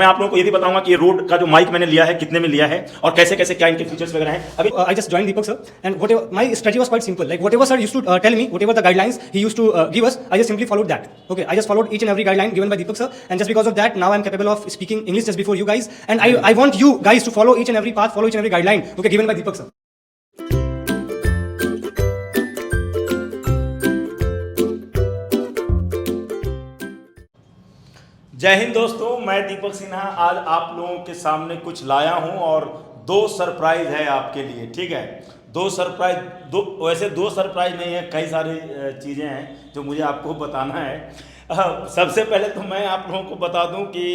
मैं आप लोगों को ये भी बताऊंगा कि ये रोड का जो माइक मैंने लिया है कितने में लिया है और कैसे कैसे क्या इनके फीचर्स वगैरह हैं। अभी I just joined Deepak sir, and whatever my strategy was quite simple. Like whatever sir used to tell me, whatever the guidelines he used to give us, I just simply followed that. Okay, I just followed each and every guideline given by Deepak sir, and just because of that, now I'm capable of speaking English just before you guys. And I want you guys to follow each and every path, follow each and every guideline, okay, given by Deepak sir. जय हिंद दोस्तों, मैं दीपक सिन्हा आज आप लोगों के सामने कुछ लाया हूं और दो सरप्राइज है आपके लिए। ठीक है, दो सरप्राइज, वैसे दो सरप्राइज नहीं है, कई सारी चीज़ें हैं जो मुझे आपको बताना है। सबसे पहले तो मैं आप लोगों को बता दूं कि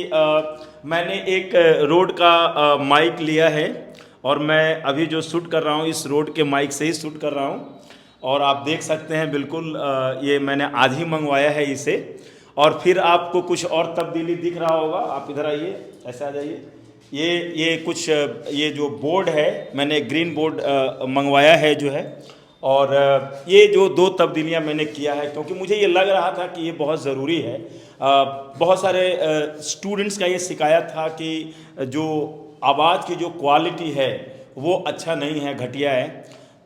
मैंने एक रोड का माइक लिया है और मैं अभी जो शूट कर रहा हूं इस रोड के माइक से ही शूट कर रहा हूं। और आप देख सकते हैं बिल्कुल ये मैंने आज ही मंगवाया है इसे। और फिर आपको कुछ और तब्दीली दिख रहा होगा, आप इधर आइए, ऐसे आ जाइए। ये कुछ ये जो बोर्ड है मैंने ग्रीन बोर्ड मंगवाया है जो है। और ये जो दो तब्दीलियां मैंने किया है क्योंकि मुझे ये लग रहा था कि ये बहुत ज़रूरी है। बहुत सारे स्टूडेंट्स का ये शिकायत था कि जो आवाज़ की जो क्वालिटी है वो अच्छा नहीं है, घटिया है।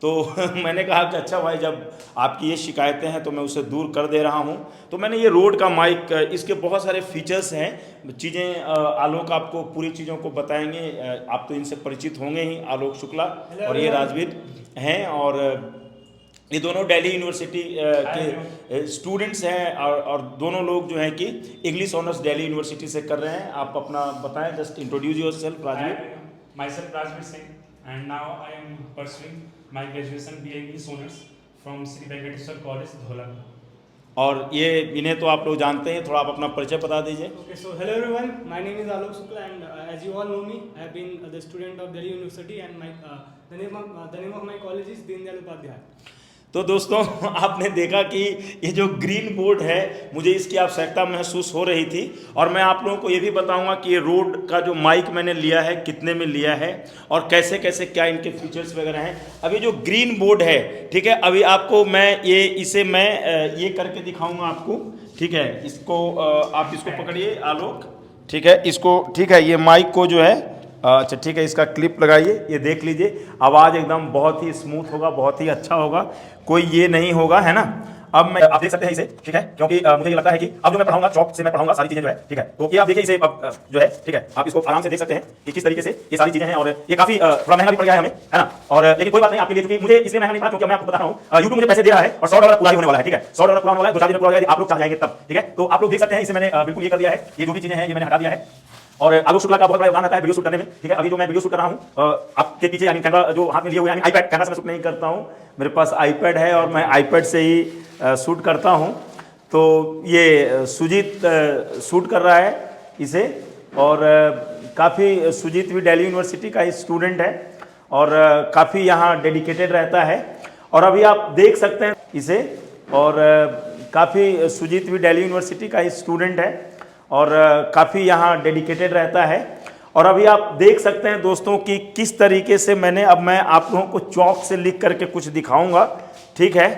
तो मैंने कहा कि अच्छा भाई, जब आपकी ये शिकायतें हैं तो मैं उसे दूर कर दे रहा हूं। तो मैंने ये रोड का माइक, इसके बहुत सारे फीचर्स हैं, चीज़ें आलोक आपको पूरी चीज़ों को बताएंगे। आप तो इनसे परिचित होंगे ही, आलोक शुक्ला और ये राजवीर हैं। और ये दोनों दिल्ली यूनिवर्सिटी के स्टूडेंट्स हैं और दोनों लोग जो हैं कि इंग्लिश ऑनर्स दिल्ली यूनिवर्सिटी से कर रहे हैं। आप अपना बताएं, just introduce yourself. Rajveer. Myself Rajveer Singh, and now I am pursuing my graduation BA English Honors from Sri Venkateswar College, Dhola. और ये इन्हें तो आप लोग जानते हैं, थोड़ा आप अपना परिचय बता दीजिए। Okay, so hello everyone. My name is Alok Shukla, and as you all know me, I have been the student of Delhi University, and the name of my college is Deen Dayal Upadhyay. तो दोस्तों आपने देखा कि ये जो green board है मुझे इसकी आवश्यकता महसूस हो रही थी। और मैं आप लोगों को ये भी बताऊंगा कि ये रोड का जो माइक मैंने लिया है कितने में लिया है और कैसे कैसे क्या इनके फीचर्स वगैरह हैं। अभी जो ग्रीन बोर्ड है, ठीक है, अभी आपको मैं इसे ये करके दिखाऊंगा आपको। ठीक है, इसको आप इसको पकड़िए आलोक। ठीक है, इसको, ठीक है, ये माइक को जो है, अच्छा ठीक है, इसका क्लिप लगाइए, ये देख लीजिए। आवाज़ एकदम बहुत ही स्मूथ होगा, बहुत ही अच्छा होगा, कोई ये नहीं होगा, है ना। अब मैं, आप देख सकते हैं इसे, ठीक है, क्योंकि मुझे ये लगता है कि अब जो मैं पढ़ाऊंगा चौक से मैं पढ़ाऊंगा सारी चीज़ें जो है, ठीक है। तो ये आप देखिए इसे अब जो है, ठीक है, आप इसको आराम से देख सकते हैं कि किस तरीके से ये सारी चीज़ें हैं। और ये काफ़ी थोड़ा महंगा भी पड़ गया है हमें, है ना। और लेकिन कोई बात नहीं आपके लिए, क्योंकि मुझे इसलिए महंगा नहीं पड़ा क्योंकि मैं आपको बता रहा हूँ यूट्यूब मुझे पैसे दे रहा है और $100 पूरा ही होने वाला है। ठीक है, $100 पूरा होने वाला है, 2-4 दिन पूरा हो जाएगा, आप लोग चाह जाएंगे तब। ठीक है, तो आप लोग देख सकते हैं इसे मैंने बिल्कुल ये कर दिया है। ये जो भी चीज़ें हैं ये मैंने हटा दिया है। और आलोक शुक्ला का बहुत बड़ा योगदान आता है वीडियो शूट करने में। ठीक है, अभी जो मैं वीडियो शूट कर रहा हूँ आपके पीछे, यानी कैमरा जो हाथ में लिए हुए, यानी आईपैड, कैमरा से मैं शूट नहीं करता हूँ, मेरे पास आईपैड है और मैं आईपैड से ही शूट करता हूँ। तो ये सुजीत शूट कर रहा है इसे। और काफ़ी, सुजीत भी दिल्ली यूनिवर्सिटी का ही स्टूडेंट है और काफ़ी यहाँ डेडिकेटेड रहता है। और अभी आप देख सकते हैं इसे। और काफ़ी, सुजीत भी दिल्ली यूनिवर्सिटी का ही स्टूडेंट है और काफ़ी यहाँ डेडिकेटेड रहता है। और अभी आप देख सकते हैं दोस्तों कि किस तरीके से मैं आप लोगों को चौक से लिख करके कुछ दिखाऊंगा। ठीक है,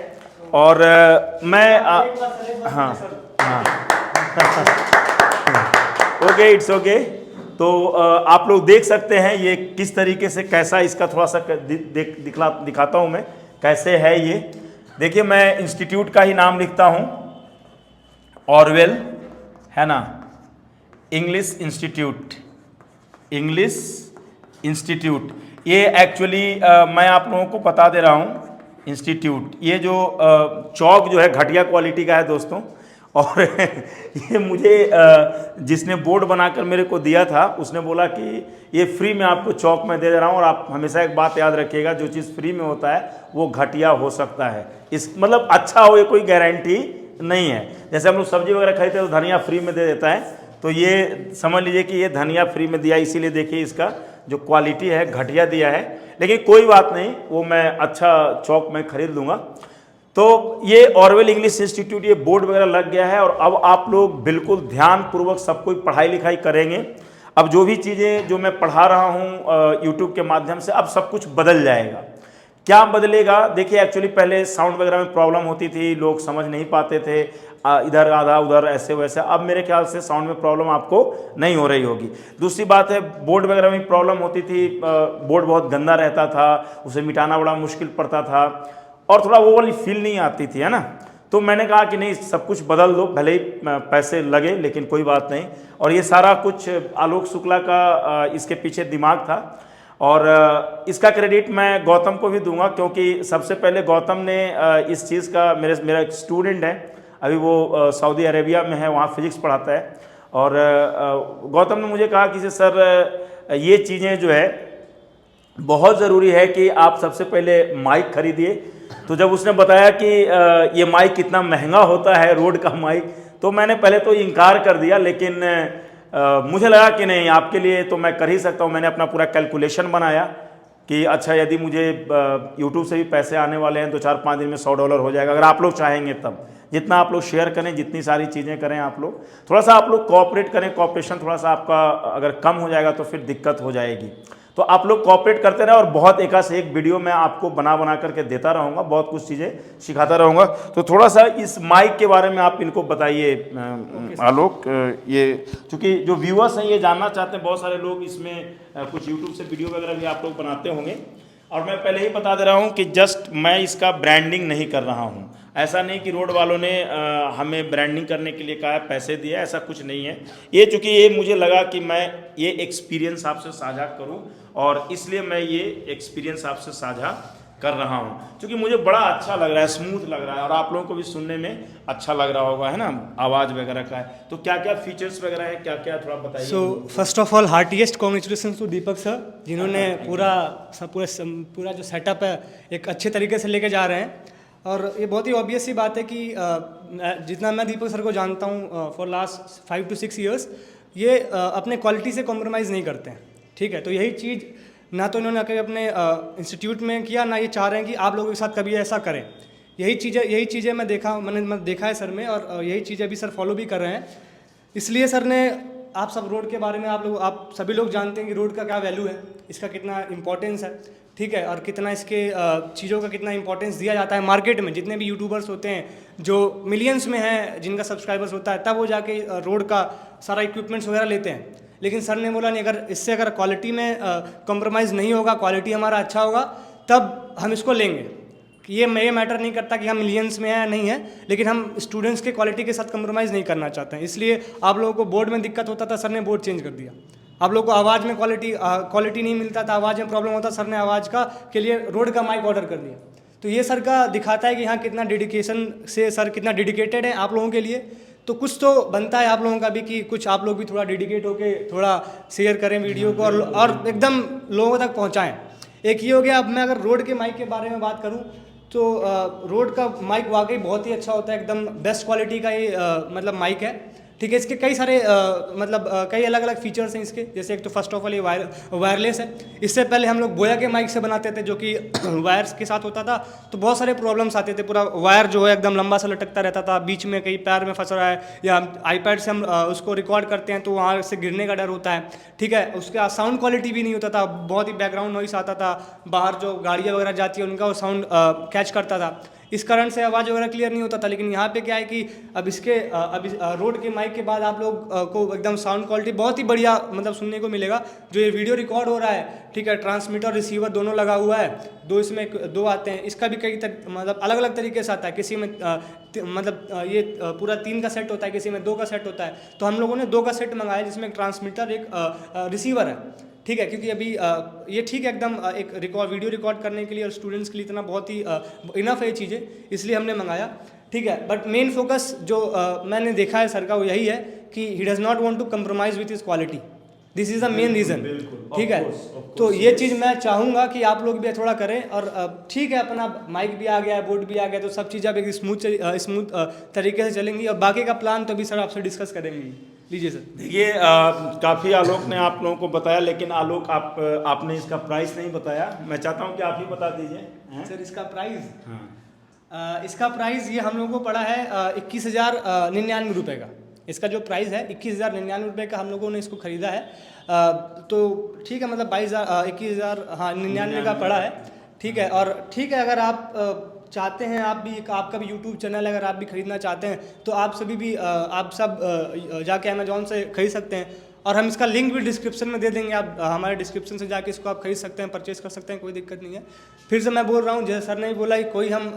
और मैं हाँ ओके, इट्स ओके। तो आप लोग देख सकते हैं ये किस तरीके से, कैसा इसका थोड़ा सा दिखाता हूँ मैं कैसे है ये। देखिए, मैं इंस्टीट्यूट का ही नाम लिखता हूँ, ऑरवेल, है ना, इंग्लिश इंस्टीट्यूट। ये एक्चुअली मैं आप लोगों को बता दे रहा हूँ, इंस्टीट्यूट, ये जो चौक जो है घटिया क्वालिटी का है दोस्तों। और ये मुझे जिसने बोर्ड बनाकर मेरे को दिया था उसने बोला कि ये फ्री में आपको चौक में दे रहा हूँ। और आप हमेशा एक बात याद रखिएगा, जो चीज़ फ्री में होता है वो घटिया हो सकता है, इस मतलब अच्छा हो ये कोई गारंटी नहीं है। जैसे हम लोग सब्जी वगैरह खरीदते हैं तो धनिया फ्री में दे देता है, तो ये समझ लीजिए कि ये धनिया फ्री में दिया, इसीलिए देखिए इसका जो क्वालिटी है घटिया दिया है। लेकिन कोई बात नहीं, वो मैं अच्छा चौक में खरीद लूँगा। तो ये ऑरवेल इंग्लिश इंस्टीट्यूट, ये बोर्ड वगैरह लग गया है। और अब आप लोग बिल्कुल ध्यानपूर्वक सब कोई पढ़ाई लिखाई करेंगे। अब जो भी चीज़ें जो मैं पढ़ा रहा हूँ यूट्यूब के माध्यम से, अब सब कुछ बदल जाएगा। क्या बदलेगा, देखिए एक्चुअली पहले साउंड वगैरह में प्रॉब्लम होती थी, लोग समझ नहीं पाते थे। इधर आधा उधर ऐसे वैसे। अब मेरे ख्याल से साउंड में प्रॉब्लम आपको नहीं हो रही होगी। दूसरी बात है, बोर्ड वगैरह में प्रॉब्लम होती थी, बोर्ड बहुत गंदा रहता था, उसे मिटाना बड़ा मुश्किल पड़ता था और थोड़ा वो वाली फील नहीं आती थी, है ना। तो मैंने कहा कि नहीं, सब कुछ बदल दो, भले ही पैसे लगे लेकिन कोई बात नहीं। और ये सारा कुछ आलोक शुक्ला का इसके पीछे दिमाग था और इसका क्रेडिट मैं गौतम को भी दूंगा, क्योंकि सबसे पहले गौतम ने इस चीज़ का, मेरा एक स्टूडेंट है अभी, वो सऊदी अरेबिया में है, वहाँ फिजिक्स पढ़ाता है। और गौतम ने मुझे कहा कि सर ये चीज़ें जो है बहुत ज़रूरी है कि आप सबसे पहले माइक खरीदिए। तो जब उसने बताया कि ये माइक कितना महंगा होता है, रोड का माइक, तो मैंने पहले तो इनकार कर दिया, लेकिन मुझे लगा कि नहीं, आपके लिए तो मैं कर ही सकता हूँ। मैंने अपना पूरा कैलकुलेशन बनाया कि अच्छा, यदि मुझे यूट्यूब से भी पैसे आने वाले हैं तो 4-5 दिन में $100 हो जाएगा, अगर आप लोग चाहेंगे तब। जितना आप लोग शेयर करें, जितनी सारी चीज़ें करें, आप लोग थोड़ा सा आप लोग कोऑपरेट करें, कोऑपरेशन थोड़ा सा आपका अगर कम हो जाएगा तो फिर दिक्कत हो जाएगी। तो आप लोग कोऑपरेट करते रहे और बहुत एक से एक वीडियो मैं आपको बना करके देता रहूँगा, बहुत कुछ चीज़ें सिखाता रहूँगा। तो थोड़ा सा इस माइक के बारे में आप इनको बताइए आलोक। ये चूँकि जो व्यूअर्स हैं ये जानना चाहते हैं, बहुत सारे लोग इसमें कुछ यूट्यूब से वीडियो वगैरह भी आप लोग बनाते होंगे। और मैं पहले ही बता दे रहा हूँ कि जस्ट मैं इसका ब्रांडिंग नहीं कर रहा हूँ। ऐसा नहीं कि रोड वालों ने हमें ब्रांडिंग करने के लिए कहा, पैसे दिए, ऐसा कुछ नहीं है। ये चूँकि ये मुझे लगा कि मैं ये एक्सपीरियंस आपसे साझा करूं और इसलिए मैं ये एक्सपीरियंस आपसे साझा कर रहा हूं, क्योंकि मुझे बड़ा अच्छा लग रहा है, स्मूथ लग रहा है और आप लोगों को भी सुनने में अच्छा लग रहा होगा, है ना, आवाज़ वगैरह का है। तो क्या क्या फीचर्स वगैरह है, क्या क्या थोड़ा बताइए। So first of all heartiest congratulation to Deepak sir, जिन्होंने पूरा जो सेटअप है एक अच्छे तरीके से लेके जा रहे हैं। और ये बहुत ही ऑब्वियस सी बात है कि जितना मैं दीपक सर को जानता हूँ फॉर लास्ट 5 to 6 years, ये अपने क्वालिटी से कॉम्प्रोमाइज़ नहीं करते हैं, ठीक है। तो यही चीज़ ना तो इन्होंने कभी अपने इंस्टीट्यूट में किया, ना ये चाह रहे हैं कि आप लोगों के साथ कभी ऐसा करें। यही चीज़ें मैंने देखा है सर में, और यही चीज़ें अभी सर फॉलो भी कर रहे हैं। इसलिए सर ने, आप सब रोड के बारे में आप सभी लोग जानते हैं कि रोड का क्या वैल्यू है, इसका कितना इंपॉर्टेंस है, ठीक है, और कितना इसके चीज़ों का कितना इंपॉर्टेंस दिया जाता है मार्केट में। जितने भी यूट्यूबर्स होते हैं जो मिलियंस में हैं, जिनका सब्सक्राइबर्स होता है, तब वो जाके रोड का सारा इक्विपमेंट्स वगैरह लेते हैं। लेकिन सर ने बोला नहीं, अगर क्वालिटी में कॉम्प्रोमाइज़ नहीं होगा, क्वालिटी हमारा अच्छा होगा, तब हम इसको लेंगे। कि ये मैटर नहीं करता कि हम मिलियंस में हैं या नहीं है, लेकिन हम स्टूडेंट्स के क्वालिटी के साथ कॉम्प्रोमाइज़ नहीं करना चाहते हैं। इसलिए आप लोगों को बोर्ड में दिक्कत होता था, सर ने बोर्ड चेंज कर दिया। आप लोगों को आवाज़ में क्वालिटी नहीं मिलता था, आवाज़ में प्रॉब्लम होता, सर ने आवाज़ के लिए रोड का माइक ऑर्डर कर दिया। तो ये सर का दिखाता है कि हाँ, कितना डेडिकेशन से सर कितना डेडिकेटेड है आप लोगों के लिए। तो कुछ तो बनता है आप लोगों का भी कि कुछ आप लोग भी थोड़ा डेडिकेट होके थोड़ा शेयर करें वीडियो को और एकदम लोगों तक पहुंचाएं। एक ये हो गया। अब मैं अगर रोड के माइक के बारे में बात करूं तो रोड का माइक वाकई बहुत ही अच्छा होता है, एकदम बेस्ट क्वालिटी का ये मतलब माइक है, ठीक है। इसके कई सारे कई अलग अलग फीचर्स हैं इसके। जैसे एक तो फर्स्ट ऑफ ऑल ये वायरलेस है। इससे पहले हम लोग बोया के माइक से बनाते थे जो कि वायर्स के साथ होता था, तो बहुत सारे प्रॉब्लम्स आते थे। पूरा वायर जो है एकदम लंबा सा लटकता रहता था, बीच में कहीं पैर में फंस रहा है, या आईपैड से हम उसको रिकॉर्ड करते हैं तो वहाँ से गिरने का डर होता है, ठीक है। उसका साउंड क्वालिटी भी नहीं होता था, बहुत ही बैकग्राउंड नॉइस आता था, बाहर जो गाड़ियाँ वगैरह जाती है उनका वो साउंड कैच करता था, इस कारण से आवाज़ वगैरह क्लियर नहीं होता था। लेकिन यहाँ पे क्या है कि अब इसके रोड के माइक के बाद आप लोग को एकदम साउंड क्वालिटी बहुत ही बढ़िया मतलब सुनने को मिलेगा। जो ये वीडियो रिकॉर्ड हो रहा है, ठीक है, ट्रांसमीटर रिसीवर दोनों लगा हुआ है, दो आते हैं। इसका भी मतलब अलग अलग तरीके से आता है। किसी में मतलब ये पूरा 3 का सेट होता है, किसी में 2 का सेट होता है। तो हम लोगों ने 2 का सेट मंगाया जिसमें एक ट्रांसमीटर एक रिसीवर है, ठीक है। क्योंकि अभी ये ठीक है एकदम एक वीडियो रिकॉर्ड करने के लिए और स्टूडेंट्स के लिए इतना बहुत ही इनफ है ये चीज़ें, इसलिए हमने मंगाया, ठीक है। बट मेन फोकस जो मैंने देखा है सर का वो यही है कि he does not want to compromise with his quality. This is the main reason, ठीक है। तो ये चीज़ मैं चाहूँगा कि आप लोग भी थोड़ा करें। और ठीक है, अपना माइक भी आ गया है, बोर्ड भी आ गया, तो सब चीज़ अब एक स्मूथ तरीके से चलेंगी। और बाकी का प्लान तो अभी सर आपसे डिस्कस करेंगे। लीजिए सर। देखिए, काफ़ी आलोक ने आप लोगों को बताया, लेकिन आलोक आपने इसका प्राइस नहीं बताया। मैं चाहता हूँ कि आप ही बता दीजिए। सर इसका प्राइस, हाँ, इसका प्राइस ये हम लोगों को पड़ा है 21,099 रुपये का। इसका जो प्राइस है 21,099 रुपये का हम लोगों ने इसको ख़रीदा है। तो ठीक है, मतलब 21,000 हाँ 99 का पड़ा है, ठीक है। और ठीक है, अगर आप चाहते हैं आप भी, आपका भी यूट्यूब चैनल अगर आप भी खरीदना चाहते हैं तो आप सभी भी आप सब जाके अमेजोन से खरीद सकते हैं, और हम इसका लिंक भी डिस्क्रिप्शन में दे देंगे। आप हमारे डिस्क्रिप्शन से जाके इसको आप खरीद सकते हैं, परचेज कर सकते हैं, कोई दिक्कत नहीं है। फिर से मैं बोल रहा हूँ, जैसे सर ने भी बोला कि कोई हम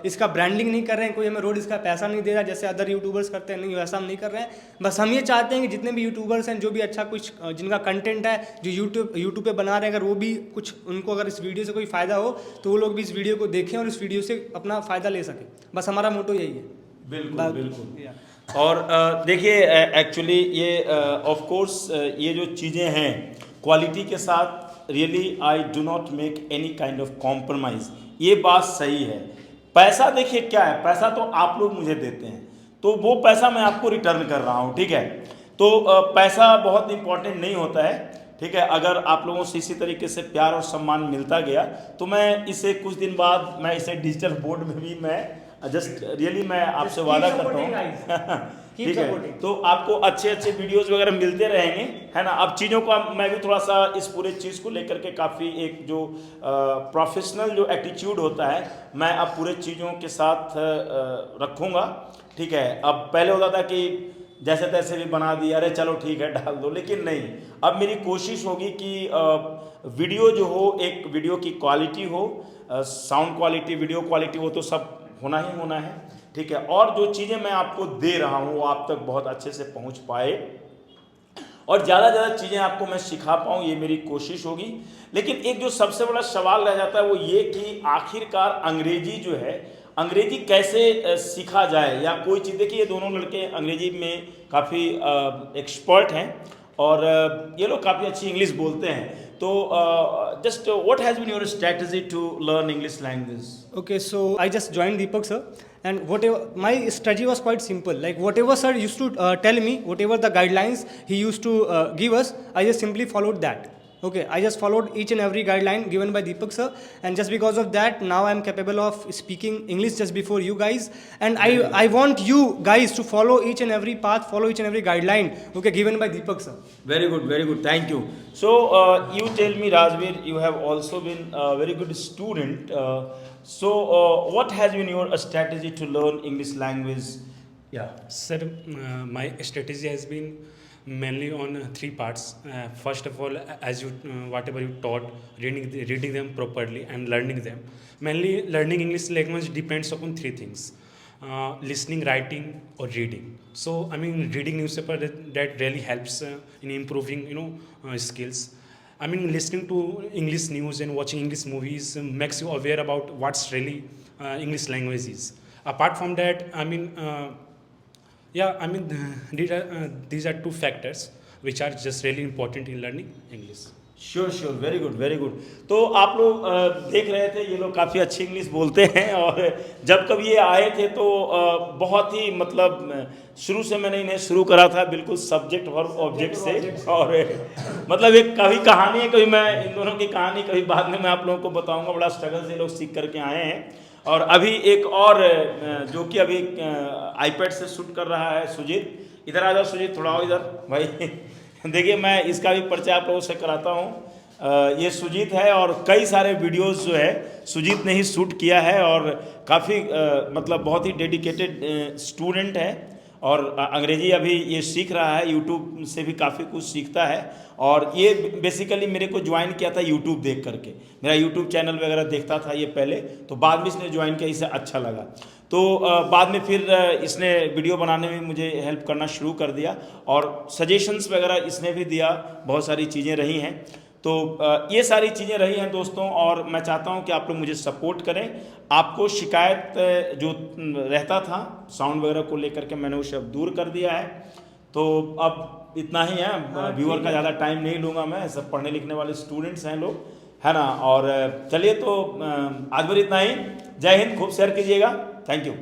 इसका ब्रांडिंग नहीं कर रहे हैं, कोई हमें रोड इसका पैसा नहीं दे रहा जैसे अदर यूट्यूबर्स करते हैं, नहीं वैसा हम नहीं कर रहे हैं। बस हम ये चाहते हैं कि जितने भी यूट्यूबर्स हैं, जो भी अच्छा कुछ जिनका कंटेंट है, जो यूट्यूब पे बना रहे हैं, अगर वो भी कुछ उनको अगर इस वीडियो से कोई फ़ायदा हो तो वो लोग भी इस वीडियो को देखें और इस वीडियो से अपना फ़ायदा ले सकें। बस हमारा मोटो यही है। बिल्कुल बिल्कुल। और देखिए एक्चुअली ये ऑफ कोर्स ये जो चीज़ें हैं क्वालिटी के साथ really I do not make any kind of compromise, ये बात सही है। पैसा देखिए क्या है, पैसा तो आप लोग मुझे देते हैं, तो वो पैसा मैं आपको रिटर्न कर रहा हूँ, ठीक है। तो पैसा बहुत इंपॉर्टेंट नहीं होता है, ठीक है। अगर आप लोगों से इसी तरीके से प्यार और सम्मान मिलता गया तो मैं इसे कुछ दिन बाद मैं इसे डिजिटल बोर्ड में भी मैं जस्ट रियली मैं आपसे वादा करता हूँ ठीक है। तो आपको अच्छे अच्छे वीडियोस वगैरह मिलते रहेंगे, है ना। अब चीज़ों का मैं भी थोड़ा सा इस पूरे चीज़ को लेकर के काफ़ी एक जो प्रोफेशनल जो एटीट्यूड होता है मैं अब पूरे चीज़ों के साथ रखूँगा, ठीक है। अब पहले होता था कि जैसे तैसे भी बना दिया, अरे चलो ठीक है डाल दो, लेकिन नहीं, अब मेरी कोशिश होगी कि वीडियो जो हो, एक वीडियो की क्वालिटी हो, साउंड क्वालिटी, वीडियो क्वालिटी, वो तो सब होना ही होना है, ठीक है। और जो चीज़ें मैं आपको दे रहा हूँ वो आप तक बहुत अच्छे से पहुँच पाए और ज़्यादा से ज़्यादा चीज़ें आपको मैं सिखा पाऊँ, ये मेरी कोशिश होगी। लेकिन एक जो सबसे बड़ा सवाल रह जाता है वो ये कि आखिरकार अंग्रेजी जो है, अंग्रेजी कैसे सीखा जाए, या कोई चीज़। देखिए ये दोनों लड़के अंग्रेजी में काफ़ी एक्सपर्ट हैं और ये लोग काफ़ी अच्छी इंग्लिश बोलते हैं। तो just what has been your strategy to learn English language? Okay, so I just joined Deepak sir, and whatever my strategy was quite simple. Like whatever sir used to tell me, whatever the guidelines he used to give us, I just simply followed that. Okay, I just followed each and every guideline given by Deepak sir, and just because of that, now I am capable of speaking English just before you guys. And I want you guys to follow each and every path, follow each and every guideline, okay, given by Deepak sir. Very good, very good. Thank you. So you tell me, Rajveer, you have also been a very good student. So what has been your strategy to learn English language? Yeah. Sir, my strategy has been mainly on three parts. First of all, as you whatever you taught, reading them properly and learning them. Mainly learning English language depends upon three things: listening, writing, or reading. So I mean, reading newspaper that really helps in improving skills. I mean, listening to English news and watching English movies makes you aware about what's really English language is. Apart from that, I mean. These are two factors which are just really important in learning English. Sure sure, very good very good. तो आप लोग देख रहे थे ये लोग काफ़ी अच्छी इंग्लिश बोलते हैं, और जब कभी ये आए थे तो बहुत ही मतलब शुरू से मैंने इन्हें शुरू करा था बिल्कुल सब्जेक्ट वर्ब ऑब्जेक्ट से, और मतलब एक कभी कहानी है, कभी मैं इन दोनों की कहानी कभी बाद में मैं आप लोगों को बताऊंगा। बड़ा स्ट्रगल से लोग सीख करके आए हैं। और अभी एक और जो कि अभी आईपैड से शूट कर रहा है, सुजीत, इधर आ जाओ सुजीत, थोड़ा आओ इधर भाई देखिए मैं इसका भी परिचय आप लोगों से कराता हूँ। ये सुजीत है और कई सारे वीडियोस जो है सुजीत ने ही शूट किया है, और काफ़ी मतलब बहुत ही डेडिकेटेड स्टूडेंट है, और अंग्रेजी अभी ये सीख रहा है, यूट्यूब से भी काफ़ी कुछ सीखता है। और ये बेसिकली मेरे को ज्वाइन किया था यूट्यूब देख करके, मेरा यूट्यूब चैनल वगैरह देखता था ये पहले, तो बाद में इसने ज्वाइन किया, इसे अच्छा लगा, तो बाद में फिर इसने वीडियो बनाने में मुझे हेल्प करना शुरू कर दिया, और सजेशंस वगैरह इसने भी दिया, बहुत सारी चीज़ें रही हैं। तो ये सारी चीज़ें रही हैं दोस्तों, और मैं चाहता हूं कि आप लोग मुझे सपोर्ट करें। आपको शिकायत जो रहता था साउंड वगैरह को लेकर के, मैंने उसे अब दूर कर दिया है। तो अब इतना ही है, व्यूअर का ज़्यादा टाइम नहीं लूँगा मैं, सब पढ़ने लिखने वाले स्टूडेंट्स हैं लोग, है ना। और चलिए तो आज भर इतना ही। जय हिंद, खूब शेयर कीजिएगा। Thank you.